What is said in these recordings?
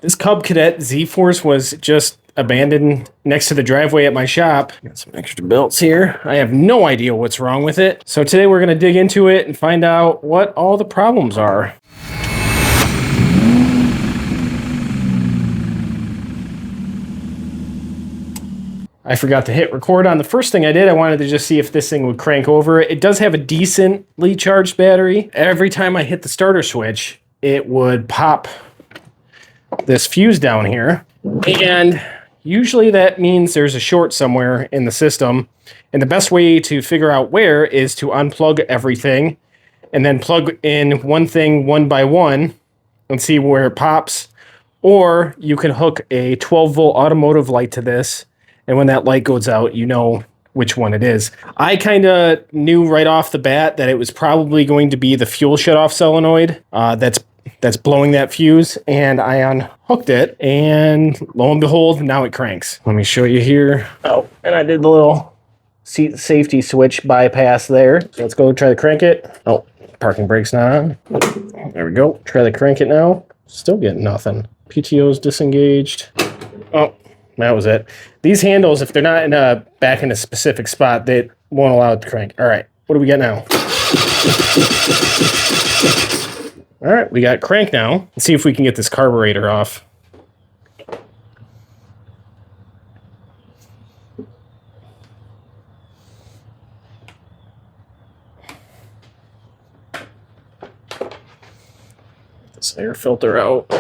This Cub Cadet Z-Force was just abandoned next to the driveway at my shop. Got some extra belts here. I have no idea what's wrong with it. So today we're going to dig into it and find out what all the problems are. I forgot to hit record on the first thing I did. I wanted to just see if this thing would crank over. It does have a decently charged battery. Every time I hit the starter switch, it would pop this fuse down here. And usually that means there's a short somewhere in the system. And the best way to figure out where is to unplug everything and then plug in one thing one by one and see where it pops. Or you can hook a 12-volt automotive light to this. And when that light goes out, you know which one it is. I kind of knew right off the bat that it was probably going to be the fuel shutoff solenoid that's blowing that fuse. And I unhooked it, and lo and behold, now it cranks. Let me show you here. Oh, and I did the little seat safety switch bypass there. So let's go try to crank it. Oh, parking brake's not on. There we go. Try to crank it now. Still getting nothing. PTO's disengaged. Oh. That was it. These handles, if they're not back in a specific spot, they won't allow it to crank. All right, what do we got now? All right, we got crank now. Let's see if we can get this carburetor off. This air filter out.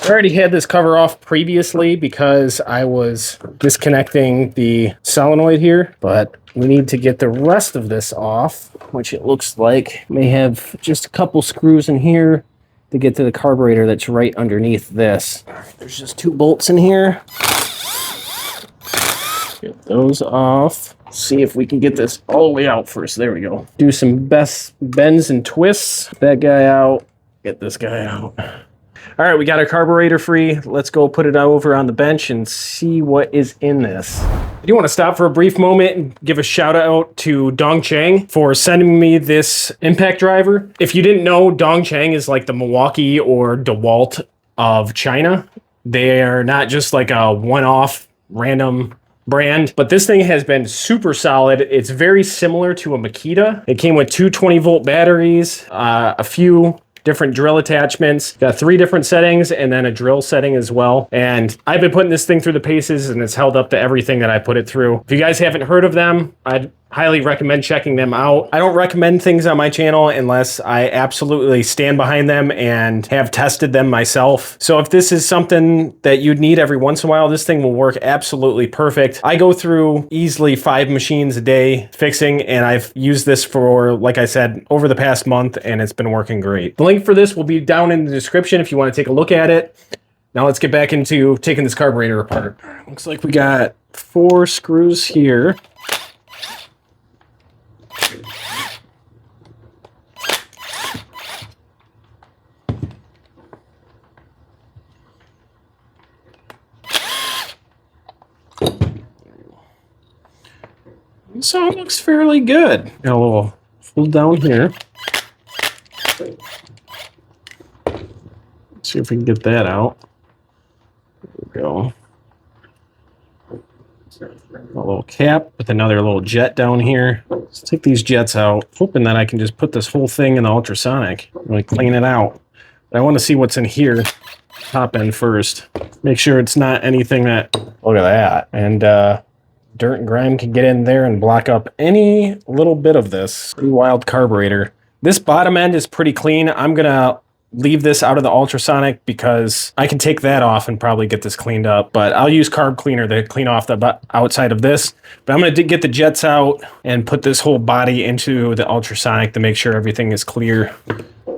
I already had this cover off previously because I was disconnecting the solenoid here, but we need to get the rest of this off, which it looks like may have just a couple screws in here to get to the carburetor that's right underneath this. There's just 2 bolts in here. Get those off. See if we can get this all the way out first. There we go. Do some best bends and twists. Get that guy out. Get this guy out. All right, we got our carburetor free. Let's go put it over on the bench and see what is in this. I do want to stop for a brief moment and give a shout out to Cheng for sending me this impact driver. If you didn't know, Cheng is like the Milwaukee or DeWalt of China. They are not just like a one-off random brand, but this thing has been super solid. It's very similar to a Makita. It came with 2 20-volt batteries, a few different drill attachments, got 3 different settings, and then a drill setting as well. And I've been putting this thing through the paces, and it's held up to everything that I put it through. If you guys haven't heard of them, I'd highly recommend checking them out. I don't recommend things on my channel unless I absolutely stand behind them and have tested them myself. So if this is something that you'd need every once in a while, this thing will work absolutely perfect. I go through easily 5 machines a day fixing, and I've used this for, like I said, over the past month, and it's been working great. The link for this will be down in the description if you want to take a look at it. Now let's get back into taking this carburetor apart. Looks like we got 4 screws here. So it looks fairly good. Got a little hole down here. Let's see if we can get that out. There we go. A little cap with another little jet down here. Let's take these jets out, hoping that I can just put this whole thing in the ultrasonic, really clean it out. But I want to see what's in here, top end first. Make sure it's not anything that, look at that. And dirt and grime can get in there and block up any little bit of this. Pretty wild carburetor. This bottom end is pretty clean. I'm gonna leave this out of the ultrasonic because I can take that off and probably get this cleaned up, but I'll use carb cleaner to clean off the outside of this. But I'm going to get the jets out and put this whole body into the ultrasonic to make sure everything is clear.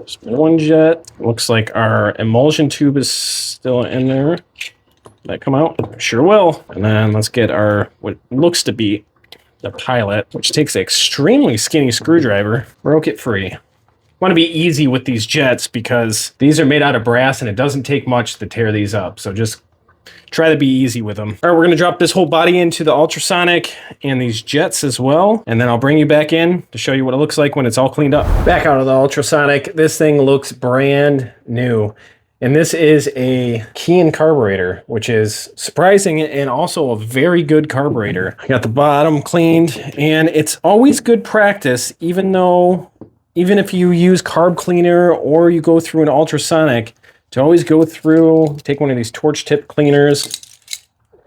Spin 1 jet. Looks like our emulsion tube is still in there. That come out? Sure will. And then let's get our, what looks to be the pilot, which takes an extremely skinny screwdriver. Broke it free. Want to be easy with these jets because these are made out of brass and it doesn't take much to tear these up. So just try to be easy with them. All right, we're gonna drop this whole body into the ultrasonic and these jets as well. And then I'll bring you back in to show you what it looks like when it's all cleaned up. Back out of the ultrasonic, this thing looks brand new. And this is a Cheng carburetor, which is surprising and also a very good carburetor. I got the bottom cleaned, and it's always good practice, even if you use carb cleaner or you go through an ultrasonic, to always go through, take one of these torch tip cleaners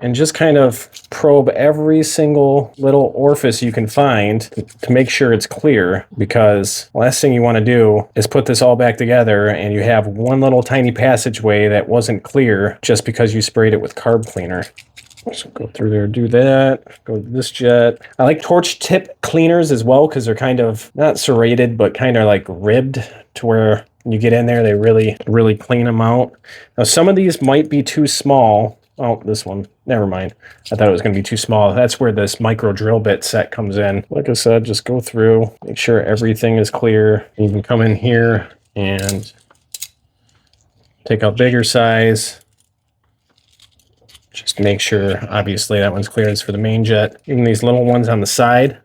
and just kind of probe every single little orifice you can find to make sure it's clear, because last thing you want to do is put this all back together and you have one little tiny passageway that wasn't clear just because you sprayed it with carb cleaner. So go through there, do that, go to this jet. I like torch tip cleaners as well because they're kind of not serrated, but kind of like ribbed to where when you get in there, they really clean them out. Now, some of these might be too small. Oh, this one, never mind. I thought it was going to be too small. That's where this micro drill bit set comes in. Like I said, just go through, make sure everything is clear. You can come in here and take out bigger size. Just make sure, obviously, that one's clear. It's for the main jet. Even these little ones on the side.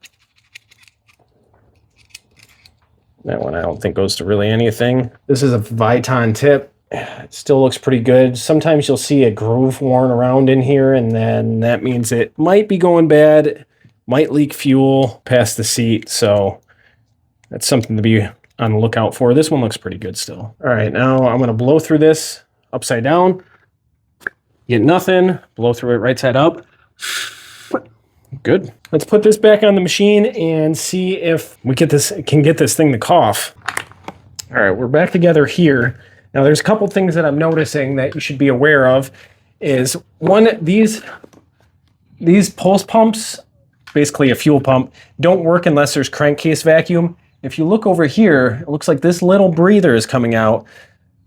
That one I don't think goes to really anything. This is a Viton tip. It still looks pretty good. Sometimes you'll see a groove worn around in here, and then that means it might be going bad, might leak fuel past the seat. So that's something to be on the lookout for. This one looks pretty good still. All right, now I'm going to blow through this upside down. Get nothing. Blow through it right side up. Good. Let's put this back on the machine and see if we can get this thing to cough. All right, we're back together here. Now, there's a couple things that I'm noticing that you should be aware of. Is one, these pulse pumps, basically a fuel pump, don't work unless there's crankcase vacuum. If you look over here, it looks like this little breather is coming out.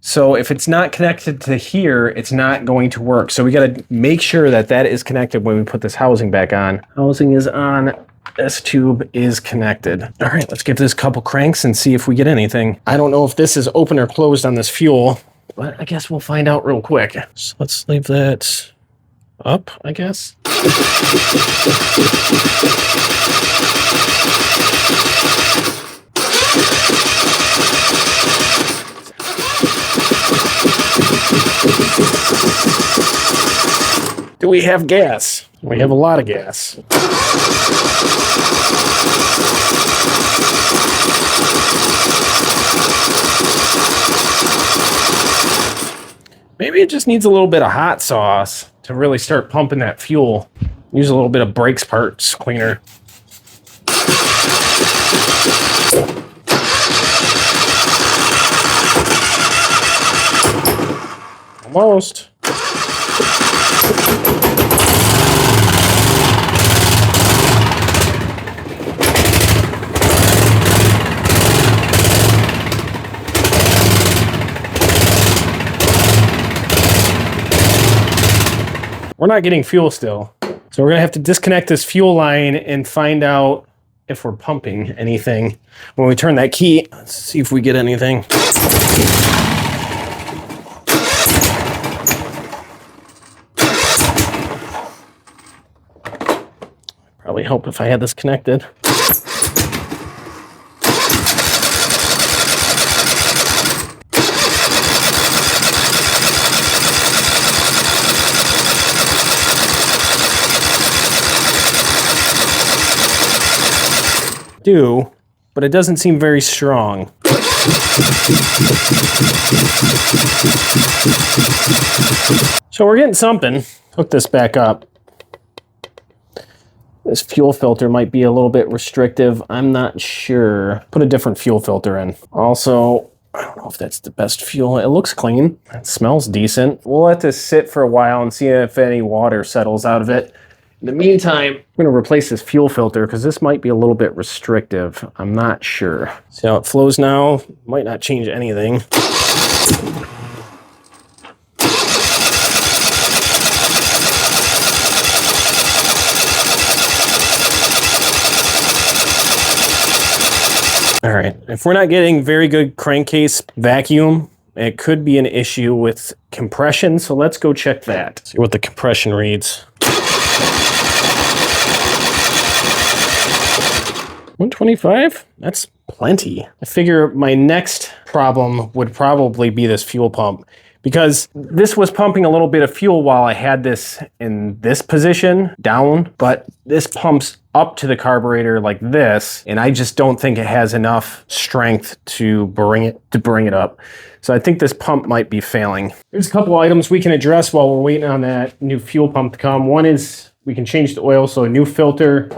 So if it's not connected to here, it's not going to work. So we got to make sure that that is connected when we put this housing back on. Housing is on. This tube is connected. All right, let's give this a couple cranks and see if we get anything. I don't know if this is open or closed on this fuel, but I guess we'll find out real quick. So let's leave that up, I guess. Do we have gas? We have a lot of gas. Maybe it just needs a little bit of hot sauce to really start pumping that fuel. Use a little bit of brakes parts cleaner. Almost. We're not getting fuel still. So we're gonna have to disconnect this fuel line and find out if we're pumping anything. When we turn that key, let's see if we get anything. Probably help if I had this connected. But it doesn't seem very strong. So we're getting something. Hook this back up. This fuel filter might be a little bit restrictive. I'm not sure. Put a different fuel filter in. Also, I don't know if that's the best fuel. It looks clean. It smells decent. We'll let this sit for a while and see if any water settles out of it. In the meantime, I'm going to replace this fuel filter because this might be a little bit restrictive. I'm not sure. See how it flows now? Might not change anything. All right, if we're not getting very good crankcase vacuum, It could be an issue with compression, so let's go check that. See what the compression reads. 125? That's plenty. I figure my next problem would probably be this fuel pump, because this was pumping a little bit of fuel while I had this in this position down, but this pumps up to the carburetor like this, and I just don't think it has enough strength to bring it up. So I think this pump might be failing. There's a couple items we can address while we're waiting on that new fuel pump to come. One is we can change the oil, so a new filter,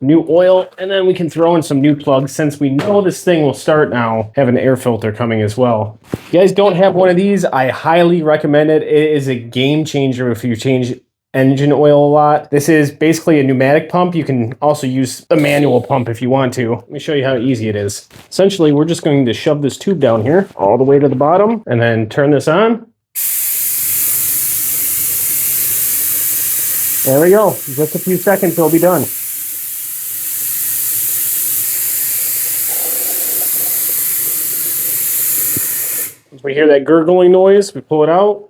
new oil, and then we can throw in some new plugs since we know this thing will start now. Have an air filter coming as well. If you guys don't have one of these, I highly recommend it. It is a game changer if you change engine oil a lot. This is basically a pneumatic pump. You can also use a manual pump if you want to. Let me show you how easy it is. Essentially, we're just going to shove this tube down here all the way to the bottom and then turn this on. There we go. Just a few seconds, it'll be done. Once we hear that gurgling noise, we pull it out.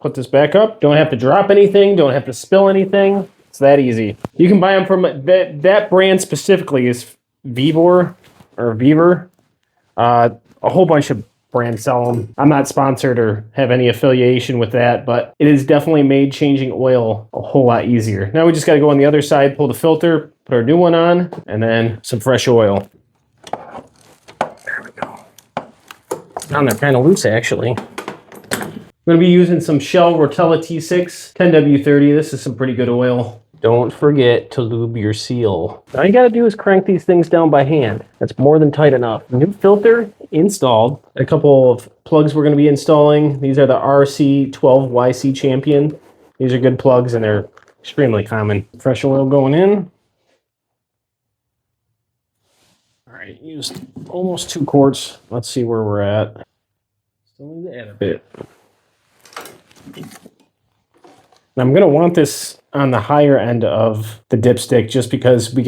Put this back up. Don't have to drop anything. Don't have to spill anything. It's that easy. You can buy them from that brand specifically is Vevor or Vever. A whole bunch of brands sell them. I'm not sponsored or have any affiliation with that, but it has definitely made changing oil a whole lot easier. Now we just got to go on the other side, pull the filter, put our new one on, and then some fresh oil. There we go. Now they're kind of loose actually. I'm going to be using some Shell Rotella T6 10W30. This is some pretty good oil. Don't forget to lube your seal. All you got to do is crank these things down by hand. That's more than tight enough. New filter installed. A couple of plugs we're going to be installing. These are the RC12YC Champion. These are good plugs and they're extremely common. Fresh oil going in. All right, used almost 2 quarts. Let's see where we're at. Still need to add a bit. I'm going to want this on the higher end of the dipstick just because we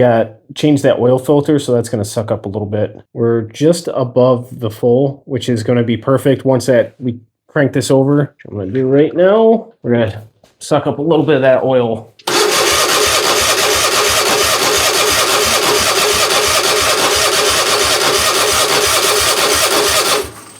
changed that oil filter, so that's going to suck up a little bit. We're just above the full, which is going to be perfect once we crank this over. What I'm going to do right now, we're going to suck up a little bit of that oil.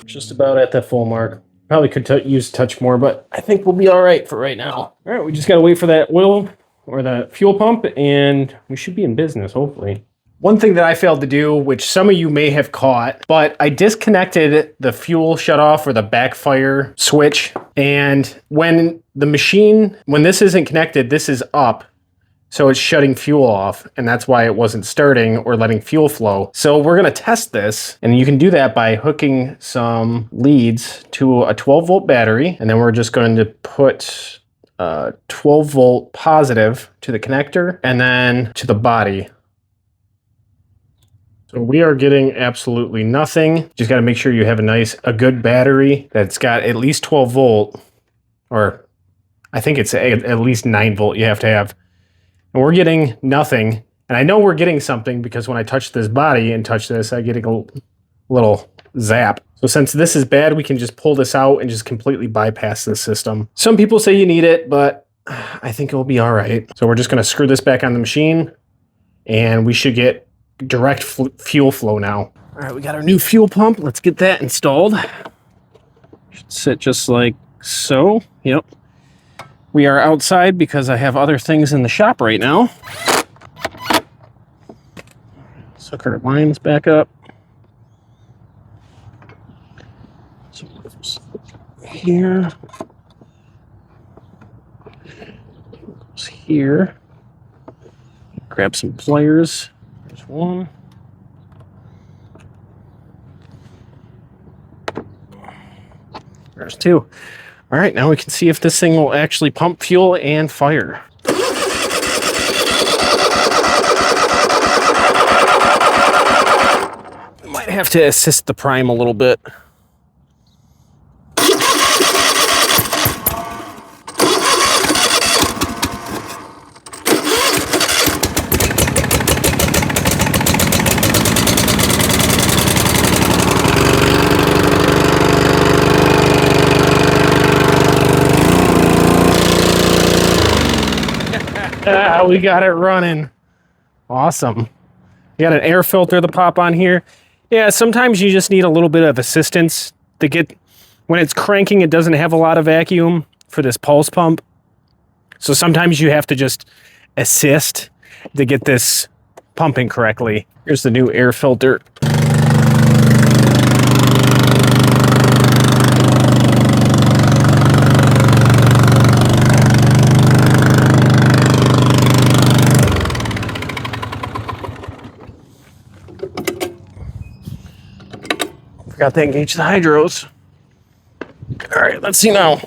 Just about at that full mark. Probably could use a touch more, but I think we'll be all right for right now. All right, we just got to wait for that oil or the fuel pump, and we should be in business, hopefully. One thing that I failed to do, which some of you may have caught, but I disconnected the fuel shutoff or the backfire switch, and when this isn't connected, this is up. So it's shutting fuel off, and that's why it wasn't starting or letting fuel flow. So we're gonna test this, and you can do that by hooking some leads to a 12-volt battery, and then we're just going to put 12-volt positive to the connector, and then to the body. So we are getting absolutely nothing. Just gotta make sure you have a good battery that's got at least 12-volt, or I think it's at least 9-volt you have to have. And we're getting nothing. And I know we're getting something because when I touch this body and touch this, I get a little zap. So since this is bad, we can just pull this out and just completely bypass this system. Some people say you need it, but I think it'll be all right. So we're just going to screw this back on the machine, and we should get direct fuel flow now. All right, we got our new fuel pump. Let's get that installed. Should sit just like so. Yep. We are outside because I have other things in the shop right now. Suck our lines back up. So here. Goes here. Grab some pliers. There's one. There's two. All right, now we can see if this thing will actually pump fuel and fire. Might have to assist the prime a little bit. Yeah, we got it running. Awesome. You got an air filter to pop on here. Yeah, sometimes you just need a little bit of assistance to get, when it's cranking, it doesn't have a lot of vacuum for this pulse pump. So sometimes you have to just assist to get this pumping correctly. Here's the new air filter. Forgot to engage the hydros. All right, let's see now.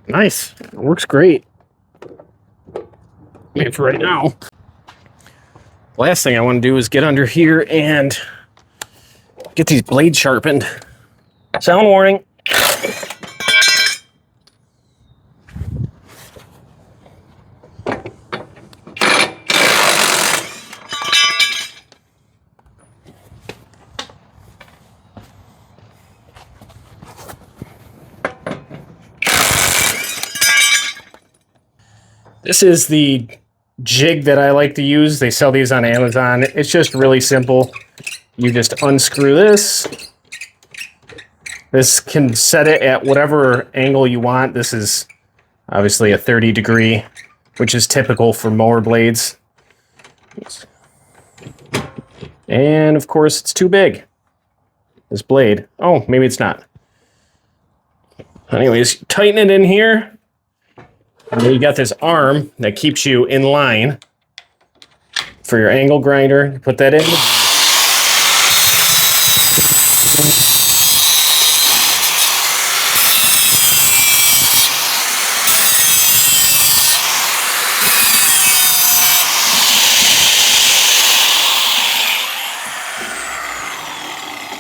Nice. It works great. Maybe for right now. Last thing I want to do is get under here and get these blades sharpened. Sound warning. This is the jig that I like to use. They sell these on Amazon. It's just really simple. You just unscrew this. This can set it at whatever angle you want. This is obviously a 30 degree, which is typical for mower blades. And of course, it's too big, this blade. Oh, maybe it's not. Anyways, tighten it in here. And then you got this arm that keeps you in line for your angle grinder. Put that in.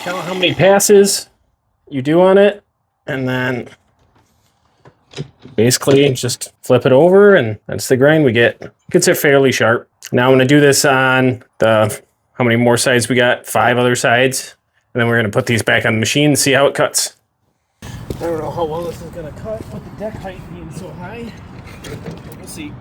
Count how many passes you do on it, and then basically just flip it over, and that's the grind we get. Gets it fairly sharp. Now I'm going to do this on the, how many more sides we got? 5 other sides. And then we're going to put these back on the machine and see how it cuts. I don't know how well this is going to cut with the deck height being so high. We'll see.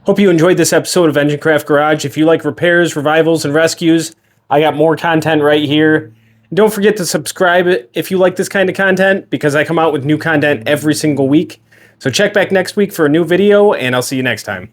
Hope you enjoyed this episode of EngineCraft Garage. If you like repairs, revivals, and rescues, I got more content right here. And don't forget to subscribe if you like this kind of content, because I come out with new content every single week. So check back next week for a new video, and I'll see you next time.